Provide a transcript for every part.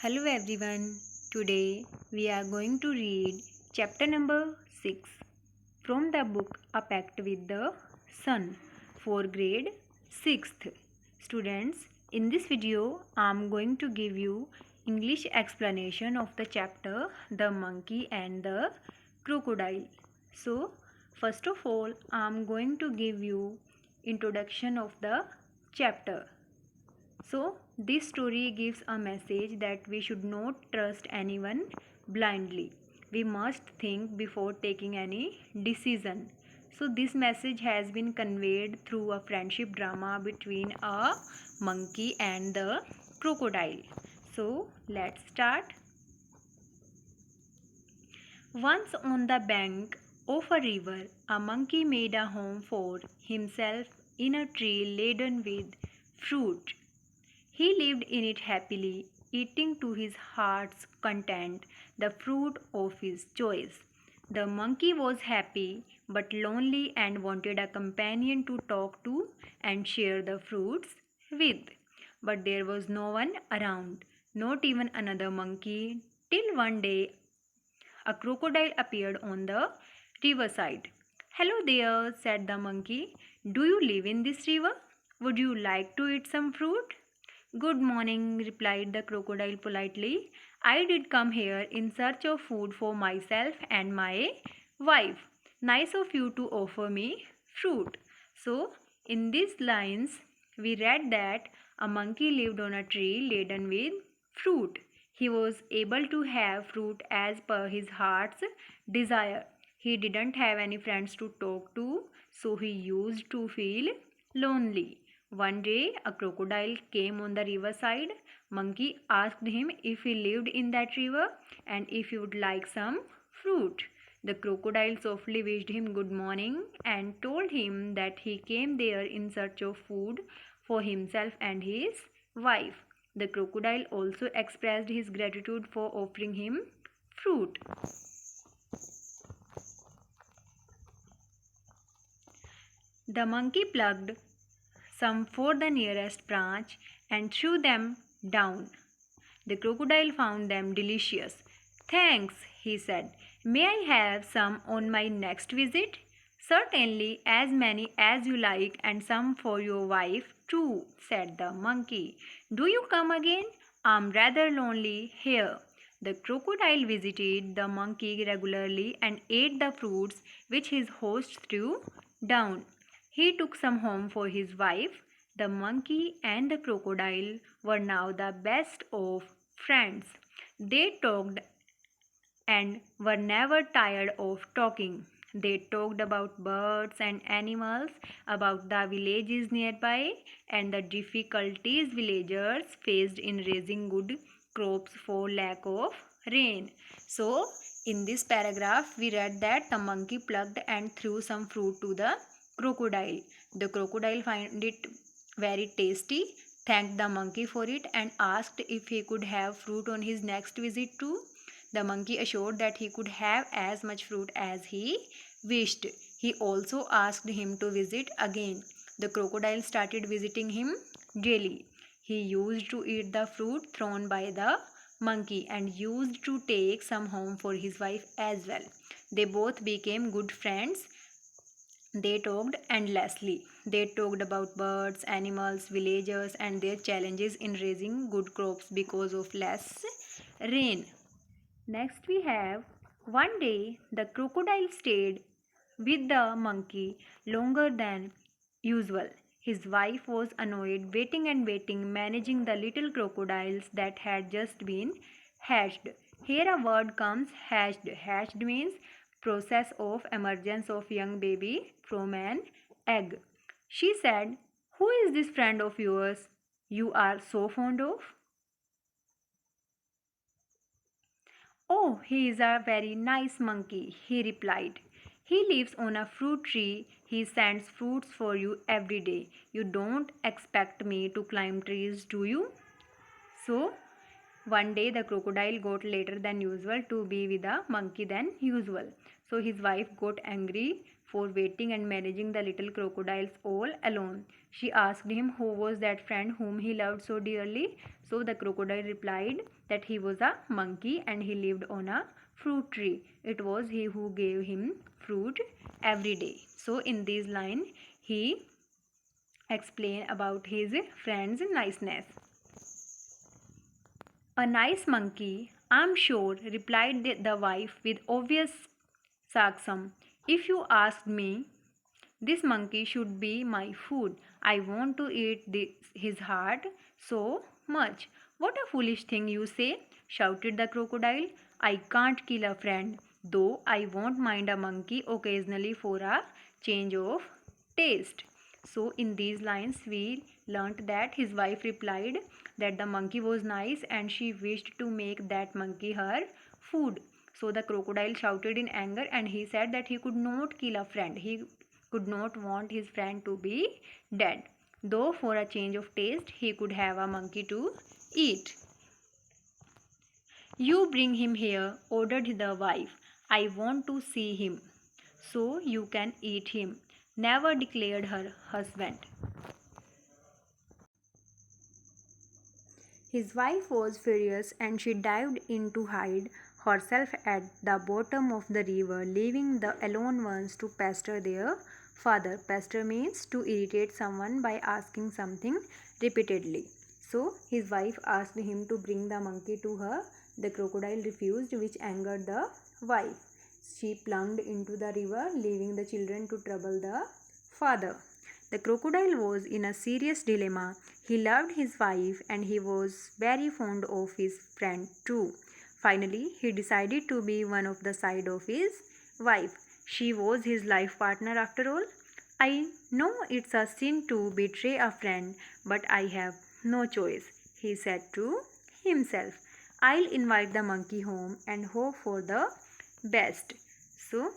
Hello everyone. Today we are going to read chapter number 6 from the book A Pact with the Sun for grade 6th. Students, in this video I am going to give you English explanation of the chapter The Monkey and the Crocodile. So, first of all I am going to give you introduction of the chapter. So, this story gives a message that we should not trust anyone blindly. We must think before taking any decision. So, this message has been conveyed through a friendship drama between a monkey and the crocodile. So, let's start. Once on the bank of a river, a monkey made a home for himself in a tree laden with fruit. He lived in it happily, eating to his heart's content the fruit of his choice. The monkey was happy but lonely and wanted a companion to talk to and share the fruits with. But there was no one around, not even another monkey, till one day a crocodile appeared on the riverside. "Hello there," said the monkey. "Do you live in this river? Would you like to eat some fruit?" "Good morning," replied the crocodile politely. "I did come here in search of food for myself and my wife. Nice of you to offer me fruit." So, in these lines, we read that a monkey lived on a tree laden with fruit. He was able to have fruit as per his heart's desire. He didn't have any friends to talk to, so he used to feel lonely. One day, a crocodile came on the riverside. Monkey asked him if he lived in that river and if he would like some fruit. The crocodile softly wished him good morning and told him that he came there in search of food for himself and his wife. The crocodile also expressed his gratitude for offering him fruit. The monkey plucked some for the nearest branch and threw them down. The crocodile found them delicious. "Thanks," he said. "May I have some on my next visit?" "Certainly, as many as you like, and some for your wife too," said the monkey. "Do you come again? I'm rather lonely here." The crocodile visited the monkey regularly and ate the fruits which his host threw down. He took some home for his wife. The monkey and the crocodile were now the best of friends. They talked and were never tired of talking. They talked about birds and animals, about the villages nearby, and the difficulties villagers faced in raising good crops for lack of rain. So, in this paragraph, we read that the monkey plucked and threw some fruit to the crocodile. The crocodile found it very tasty, thanked the monkey for it, and asked if he could have fruit on his next visit too. The monkey assured that he could have as much fruit as he wished. He also asked him to visit again. The crocodile started visiting him daily. He used to eat the fruit thrown by the monkey and used to take some home for his wife as well. They both became good friends. They talked endlessly. They talked about birds, animals, villagers, and their challenges in raising good crops because of less rain. Next, we have one day the crocodile stayed with the monkey longer than usual. His wife was annoyed, waiting and waiting, managing the little crocodiles that had just been hatched. Here a word comes hatched. Hatched means process of emergence of young baby from an egg. She said, "Who is this friend of yours you are so fond of?" "Oh, he is a very nice monkey," he replied. "He lives on a fruit tree. He sends fruits for you every day. You don't expect me to climb trees, do you?" So, one day the crocodile got later than usual to be with the monkey than usual. So his wife got angry for waiting and managing the little crocodiles all alone. She asked him who was that friend whom he loved so dearly. So the crocodile replied that he was a monkey and he lived on a fruit tree. It was he who gave him fruit every day. So in this line, he explained about his friend's niceness. A nice monkey, I'm sure, replied the wife with obvious sarcasm. If you asked me, this monkey should be my food. I want to eat his heart so much. What a foolish thing you say, shouted the crocodile. I can't kill a friend, though I won't mind a monkey occasionally for a change of taste. So, in these lines, we learnt that his wife replied that the monkey was nice and she wished to make that monkey her food. So, the crocodile shouted in anger and he said that he could not kill a friend. He could not want his friend to be dead, though for a change of taste he could have a monkey to eat. You bring him here, ordered the wife. I want to see him, so you can eat him, never declared her husband. His wife was furious and she dived in to hide herself at the bottom of the river, leaving the alone ones to pester their father. Pester means to irritate someone by asking something repeatedly. So his wife asked him to bring the monkey to her. The crocodile refused, which angered the wife. She plunged into the river, leaving the children to trouble the father. The crocodile was in a serious dilemma. He loved his wife and he was very fond of his friend too. Finally, he decided to be one of the side of his wife. She was his life partner after all. I know it's a sin to betray a friend, but I have no choice, he said to himself. I'll invite the monkey home and hope for the best. So,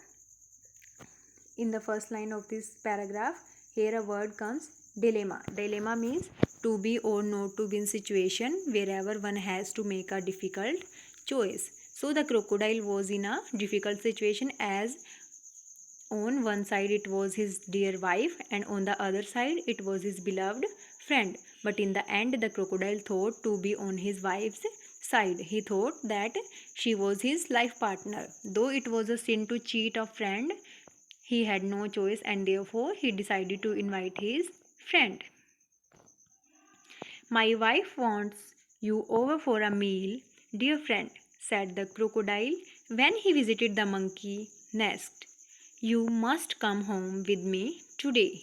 in the first line of this paragraph, here a word comes dilemma. Dilemma means to be or not to be in situation wherever one has to make a difficult choice. So the crocodile was in a difficult situation, as on one side it was his dear wife and on the other side it was his beloved friend. But in the end the crocodile thought to be on his wife's side. He thought that she was his life partner. Though it was a sin to cheat a friend, he had no choice and therefore he decided to invite his friend. My wife wants you over for a meal, dear friend, said the crocodile when he visited the monkey nest. You must come home with me today.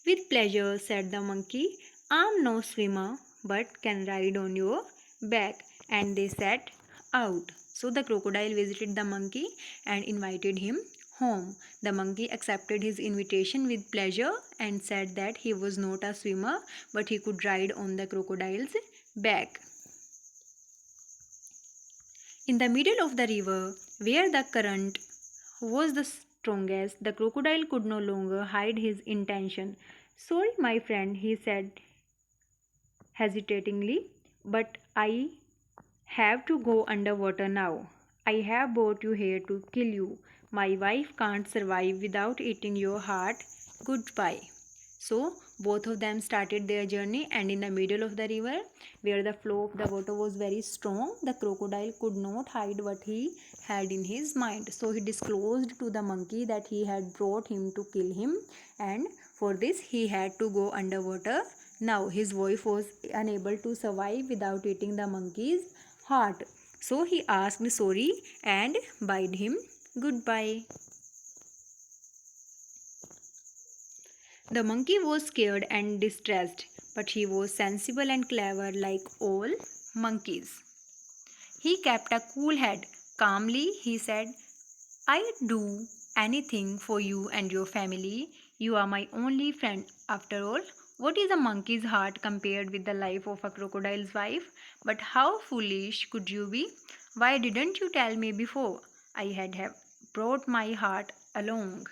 With pleasure, said the monkey. I'm no swimmer but can ride on your back. And they set out. So the crocodile visited the monkey and invited him home. The monkey accepted his invitation with pleasure and said that he was not a swimmer but he could ride on the crocodile's back. In the middle of the river, where the current was the strongest, the crocodile could no longer hide his intention. Sorry, my friend, he said hesitatingly, but I have to go underwater now. I have brought you here to kill you. My wife can't survive without eating your heart. Goodbye. So, both of them started their journey, and in the middle of the river, where the flow of the water was very strong, the crocodile could not hide what he had in his mind. So, he disclosed to the monkey that he had brought him to kill him, and for this, he had to go underwater. Now, his wife was unable to survive without eating the monkey's heart. So he asked sorry and bade him goodbye. The monkey was scared and distressed, but he was sensible and clever like all monkeys. He kept a cool head. Calmly, he said, I'd do anything for you and your family. You are my only friend. After all, what is a monkey's heart compared with the life of a crocodile's wife? But how foolish could you be? Why didn't you tell me before? I had have brought my heart along.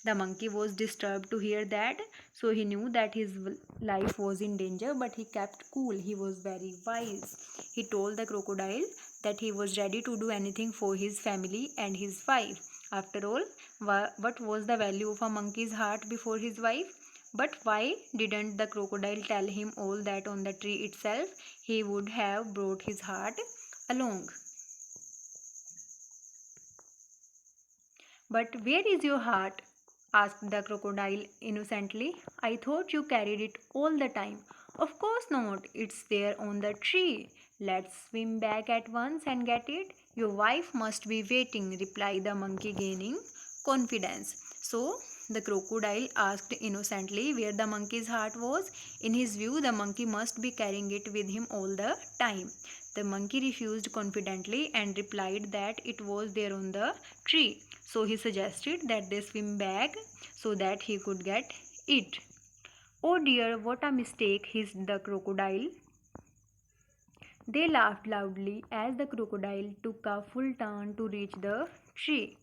The monkey was disturbed to hear that, so he knew that his life was in danger, but he kept cool. He was very wise. He told the crocodile that he was ready to do anything for his family and his wife. After all, what was the value of a monkey's heart before his wife? But why didn't the crocodile tell him all that on the tree itself? He would have brought his heart along. But where is your heart? Asked the crocodile innocently. I thought you carried it all the time. Of course not, it's there on the tree. Let's swim back at once and get it. Your wife must be waiting, replied the monkey, gaining confidence. So, the crocodile asked innocently where the monkey's heart was. In his view, the monkey must be carrying it with him all the time. The monkey refused confidently and replied that it was there on the tree. So he suggested that they swim back so that he could get it. Oh dear, what a mistake, hissed the crocodile. They laughed loudly as the crocodile took a full turn to reach the tree.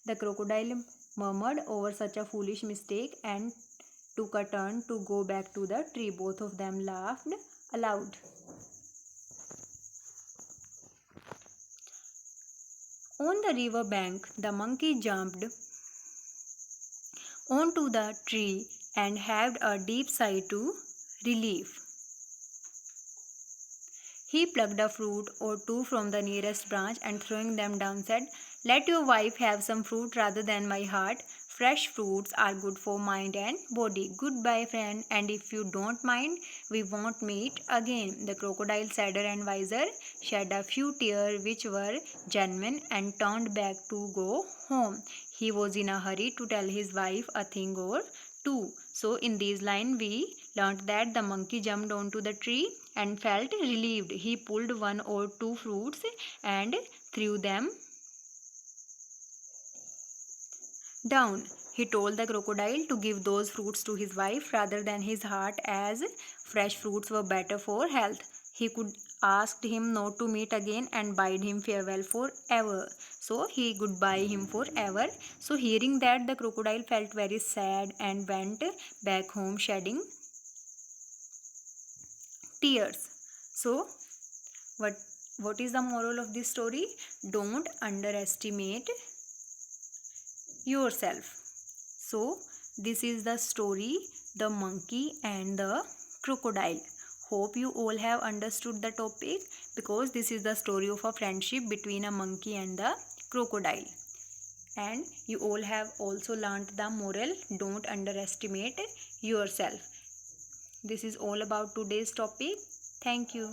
The crocodile murmured over such a foolish mistake and took a turn to go back to the tree. Both of them laughed aloud. On the river bank, the monkey jumped onto the tree and heaved a deep sigh to relief. He plucked a fruit or two from the nearest branch and throwing them down said, "Let your wife have some fruit rather than my heart. Fresh fruits are good for mind and body. Goodbye, friend, and if you don't mind, we won't meet again." The crocodile, sadder and wiser, shed a few tears which were genuine and turned back to go home. He was in a hurry to tell his wife a thing or two. So in these lines we learnt that the monkey jumped onto the tree and felt relieved. He pulled one or two fruits and threw them down. He told the crocodile to give those fruits to his wife rather than his heart, as fresh fruits were better for health. He could ask him not to meet again and bid him farewell forever. So he goodbye him forever. So hearing that, the crocodile felt very sad and went back home shedding tears. So what is the moral of this story? Don't underestimate yourself. So this is the story, the monkey and the crocodile. Hope you all have understood the topic, because this is the story of a friendship between a monkey and the crocodile. And you all have also learnt the moral, don't underestimate yourself. This is all about today's topic. Thank you.